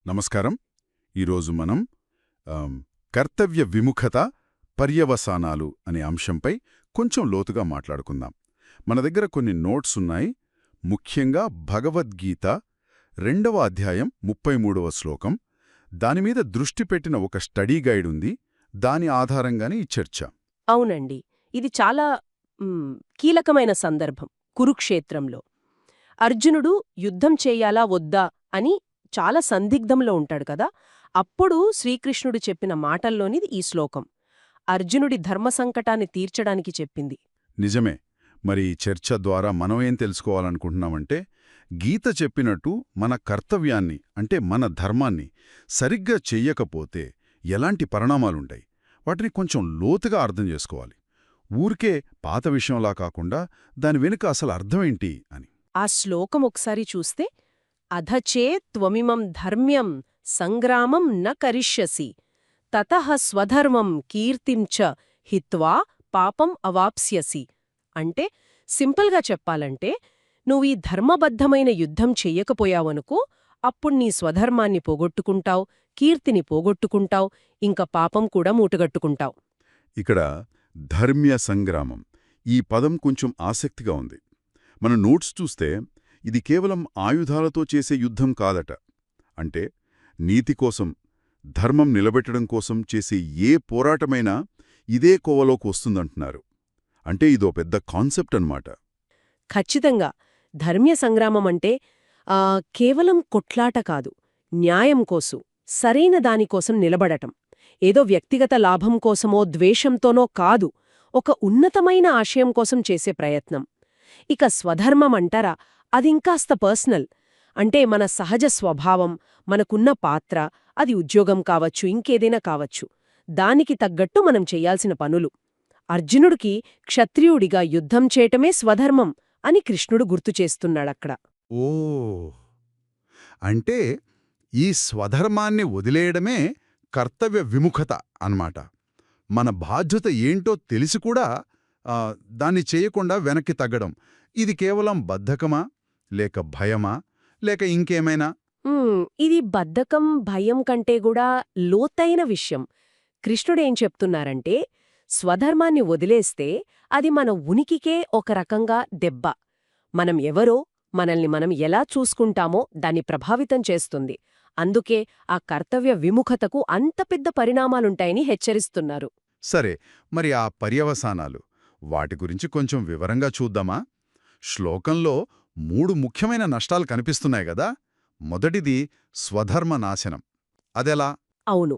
నమస్కారం. ఈరోజు మనం కర్తవ్య విముఖత పర్యవసానాలు అనే అంశంపై కొంచెం లోతుగా మాట్లాడుకుందాం. మన దగ్గర కొన్ని నోట్స్ ఉన్నాయి. ముఖ్యంగా భగవద్గీత 2వ అధ్యాయం 33వ శ్లోకం. దానిమీద దృష్టి పెట్టిన ఒక స్టడీ గైడ్ ఉంది. దాని ఆధారంగానే ఈ చర్చ. అవునండి. ఇది చాలా కీలకమైన సందర్భం. కురుక్షేత్రంలో అర్జునుడు యుద్ధం చెయ్యాలా వద్దా అని చాలా సందిగ్ధంలో ఉంటాడు కదా. అప్పుడు శ్రీకృష్ణుడు చెప్పిన మాటల్లోనిది ఈ శ్లోకం. అర్జునుడి ధర్మసంకటాన్ని తీర్చడానికి చెప్పింది. నిజమే. మరి ఈ చర్చ ద్వారా మనం ఏం తెలుసుకోవాలనుకుంటున్నామంటే, గీత చెప్పినట్టు మన కర్తవ్యాన్ని అంటే మన ధర్మాన్ని సరిగ్గా చెయ్యకపోతే ఎలాంటి పరిణామాలుంటాయి, వాటిని కొంచెం లోతుగా అర్థం చేసుకోవాలి. ఊరికే పాత విషయంలా కాకుండా దాని వెనుక అసలు అర్థమేంటి అని. ఆ శ్లోకం ఒకసారి చూస్తే, అధచే త్వమిమం ధర్మ్యం సంగ్రామం న కరిష్యసి తతః స్వధర్మం కీర్తిం చ హిత్వా పాపం అవాప్స్యసి. అంటే సింపుల్గా చెప్పాలంటే, నువ్వీ ధర్మబద్ధమైన యుద్ధం చెయ్యకపోయావనుకో, అప్పుడు నీ స్వధర్మాన్ని పోగొట్టుకుంటావు, కీర్తిని పోగొట్టుకుంటావు, ఇంక పాపం కూడా మూటగట్టుకుంటావు. ఇక్కడ ధర్మ్య సంగ్రామం ఈ పదం కొంచెం ఆసక్తిగా ఉంది. మన నోట్స్ చూస్తే ఇది కేవలం ఆయుధాలతో చేసే యుద్ధం కాదట. అంటే నీతి కోసం, ధర్మం నిలబెట్టడం కోసం చేసే ఏ పోరాటమైనా ఇదే కోవలోకి వస్తుందంటున్నారు. అంటే ఇదో పెద్ద కాన్సెప్ట్ అన్నమాట. ఖచ్చితంగా. ధర్మ్య సంగ్రామం అంటే కేవలం కొట్లాట కాదు, న్యాయం కోసం, సరైన దానికోసం నిలబడటం. ఏదో వ్యక్తిగత లాభం కోసమో ద్వేషంతోనో కాదు, ఒక ఉన్నతమైన ఆశయం కోసం చేసే ప్రయత్నం. ఇక స్వధర్మం అంటారా, అదింకాస్త పర్సనల్. అంటే మన సహజ స్వభావం, మనకున్న పాత్ర, అది ఉద్యోగం కావచ్చు, ఇంకేదైనా కావచ్చు, దానికి తగ్గట్టు మనం చెయ్యాల్సిన పనులు. అర్జునుడికి క్షత్రియుడిగా యుద్ధం చేయటమే స్వధర్మం అని కృష్ణుడు గుర్తుచేస్తున్నాడక్కడ. ఓ, అంటే ఈ స్వధర్మాన్ని వదిలేయడమే కర్తవ్య విముఖత అన్నమాట. మన బాధ్యత ఏంటో తెలిసి కూడా దాన్ని చేయకుండా వెనక్కి తగ్గడం. ఇది కేవలం బద్ధకమా, లేక భయమా, లేక ఇంకేమైనా? ఇది బద్ధకం, భయం కంటే కూడా లోతైన విషయం. కృష్ణుడేం చెప్తున్నారంటే, స్వధర్మాన్ని వదిలేస్తే అది మన ఉనికికే ఒక రకంగా దెబ్బ. మనం ఎవరో, మనల్ని మనం ఎలా చూసుకుంటామో దాన్ని ప్రభావితం చేస్తుంది. అందుకే ఆ కర్తవ్య విముఖతకు అంత పెద్ద పరిణామాలుంటాయని హెచ్చరిస్తున్నారు. సరే, మరి ఆ పర్యవసానాలు, వాటి గురించి కొంచెం వివరంగా చూద్దామా? శ్లోకంలో 3 ముఖ్యమైన నష్టాలు కనిపిస్తున్నాయి గదా. మొదటిది స్వధర్మ నాశనం. అదెలా? అవును,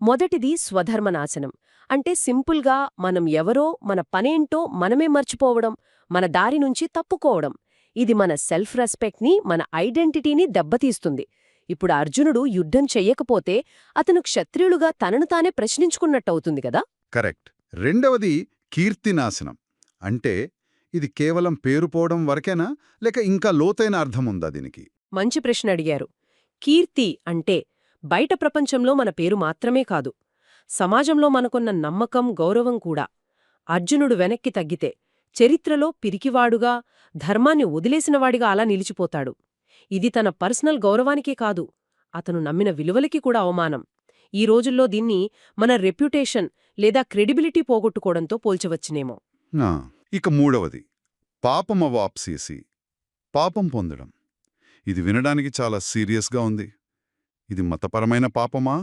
మొదటిది స్వధర్మనాశనం. అంటే సింపుల్గా మనం ఎవరో, మన పనేంటో మనమే మర్చిపోవడం, మన దారి నుంచి తప్పుకోవడం. ఇది మన సెల్ఫ్ రెస్పెక్ట్ని, మన ఐడెంటిటీని దెబ్బతీస్తుంది. ఇప్పుడు అర్జునుడు యుద్ధం చెయ్యకపోతే అతను క్షత్రియులుగా తనను తానే ప్రశ్నించుకున్నట్టవుతుంది కదా. కరెక్ట్. రెండవది కీర్తినాశనం. అంటే ఇది కేవలం పేరుపోవడం వరకేనా, లేక ఇంకా లోతైన అర్థముందా దీనికి? మంచి ప్రశ్న అడిగారు. కీర్తి అంటే బయట ప్రపంచంలో మన పేరు మాత్రమే కాదు, సమాజంలో మనకున్న నమ్మకం, గౌరవం కూడా. అర్జునుడు వెనక్కి తగ్గితే చరిత్రలో పిరికివాడుగా, ధర్మాన్ని వదిలేసినవాడిగా అలా నిలిచిపోతాడు. ఇది తన పర్సనల్ గౌరవానికే కాదు, అతను నమ్మిన విలువలకి కూడా అవమానం. ఈ రోజుల్లో దీన్ని మన రెప్యుటేషన్ లేదా క్రెడిబిలిటీ పోగొట్టుకోవడంతో పోల్చవచ్చునేమో. ఇక మూడవది పాపమవాప్సేసి, పాపం పొందడం. ఇది వినడానికి చాలా సీరియస్గా ఉంది. ఇది మతపరమైన పాపమా,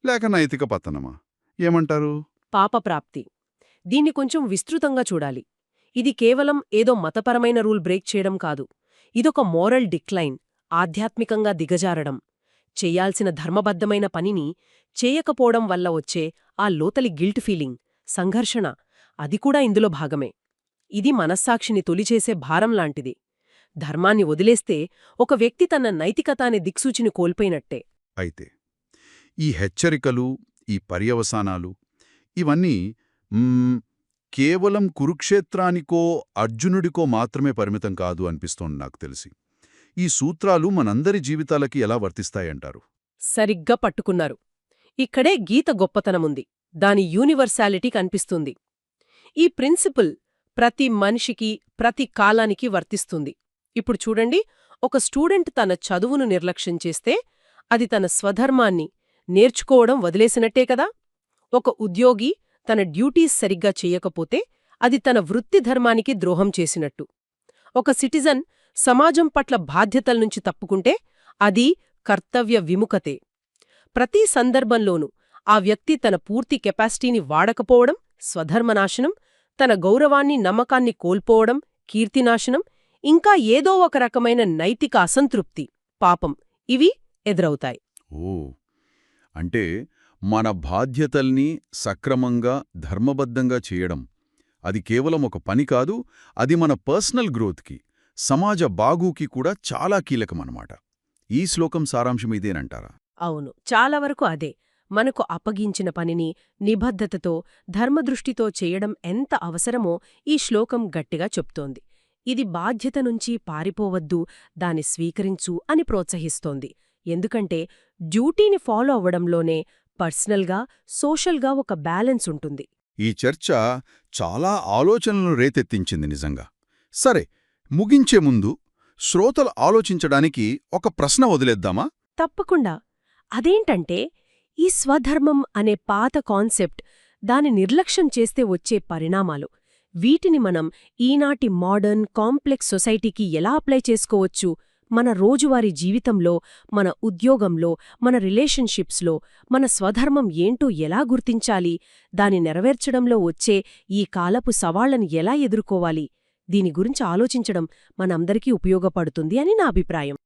లేక నైతిక పతనమా? ఏమంటారు? పాపప్రాప్తి. దీన్ని కొంచెం విస్తృతంగా చూడాలి. ఇది కేవలం ఏదో మతపరమైన రూల్ బ్రేక్ చేయడం కాదు. ఇదొక మోరల్ డిక్లైన్, ఆధ్యాత్మికంగా దిగజారడం. చెయ్యాల్సిన ధర్మబద్ధమైన పనిని చేయకపోవడం వల్ల వచ్చే ఆ లోతలి గిల్ట్ ఫీలింగ్, సంఘర్షణ, అది కూడా ఇందులో భాగమే. ఇది మనస్సాక్షిని తొలిచేసే భారం లాంటిది. ధర్మాన్ని వదిలేస్తే ఒక వ్యక్తి తన నైతికత అనే దిక్సూచిని కోల్పోయినట్టే. అయితే ఈ హెచ్చరికలు, ఈ పర్యవసానాలు, ఇవన్నీ కేవలం కురుక్షేత్రానికో అర్జునుడికో మాత్రమే పరిమితం కాదు అనిపిస్తోంది నాకు తెలిసి. ఈ సూత్రాలు మనందరి జీవితాలకి ఎలా వర్తిస్తాయంటారు? సరిగ్గా పట్టుకున్నారు. ఇక్కడే గీత గొప్పతనముంది, దాని యూనివర్సాలిటీ కనిపిస్తుంది. ఈ ప్రిన్సిపుల్ ప్రతి మనిషికి, ప్రతి కాలానికి వర్తిస్తుంది. ఇప్పుడు చూడండి, ఒక స్టూడెంట్ తన చదువును నిర్లక్ష్యం చేస్తే అది తన స్వధర్మాన్ని నేర్చుకోవడం వదిలేసినట్టే కదా. ఒక ఉద్యోగి తన డ్యూటీస్ సరిగ్గా చెయ్యకపోతే అది తన వృత్తి ధర్మానికి ద్రోహం చేసినట్టు. ఒక సిటిజన్ సమాజం పట్ల బాధ్యతల్నుంచి తప్పుకుంటే అది కర్తవ్య విముఖతే. ప్రతి సందర్భంలోనూ ఆ వ్యక్తి తన పూర్తి కెపాసిటీని వాడకపోవడం స్వధర్మనాశనం, తన గౌరవాన్ని నమ్మకాన్ని కోల్పోవడం కీర్తినాశనం, ఇంకా ఏదో ఒక రకమైన నైతిక అసంతృప్తి, పాపం ఇవి ఎదురవుతాయి. ఓ అంటే మన బాధ్యతల్ని సక్రమంగా ధర్మబద్ధంగా చేయడం అది కేవలం ఒక పని కాదు, అది మన పర్సనల్ గ్రోత్కి, సమాజ బాగూకి కూడా చాలా కీలకమన్నమాట. ఈ శ్లోకం సారాంశం ఇదేనంటారా? అవును, చాలా వరకు అదే. మనకు అప్పగించిన పనిని నిబద్ధతతో ధర్మదృష్టితో చేయడం ఎంత అవసరమో ఈ శ్లోకం గట్టిగా చెప్తోంది. ఇది బాధ్యత నుంచి పారిపోవద్దు, దాన్ని స్వీకరించు అని ప్రోత్సహిస్తోంది. ఎందుకంటే డ్యూటీని ఫాలో అవ్వడంలోనే పర్సనల్గా సోషల్గా ఒక బ్యాలెన్స్ ఉంటుంది. ఈ చర్చ చాలా ఆలోచనలను రేతెత్తించింది నిజంగా. సరే, ముగించే ముందు శ్రోతలు ఆలోచించడానికి ఒక ప్రశ్న వదిలేద్దామా? తప్పకుండా. అదేంటంటే ఈ స్వధర్మం అనే పాత కాన్సెప్ట్, దాని నిర్లక్ష్యం చేస్తే వచ్చే పరిణామాలు, వీటిని మనం ఈనాటి మోడర్న్ కాంప్లెక్స్ సొసైటీకి ఎలా అప్లై చేసుకోవచ్చు? మన రోజువారీ జీవితంలో, మన ఉద్యోగంలో, మన రిలేషన్షిప్స్లో మన స్వధర్మం ఏంటో ఎలా గుర్తించాలి? దాని నెరవేర్చడంలో వచ్చే ఈ కాలపు సవాళ్లను ఎలా ఎదుర్కోవాలి? దీని గురించి ఆలోచించడం మనందరికీ ఉపయోగపడుతుంది అని నా అభిప్రాయం.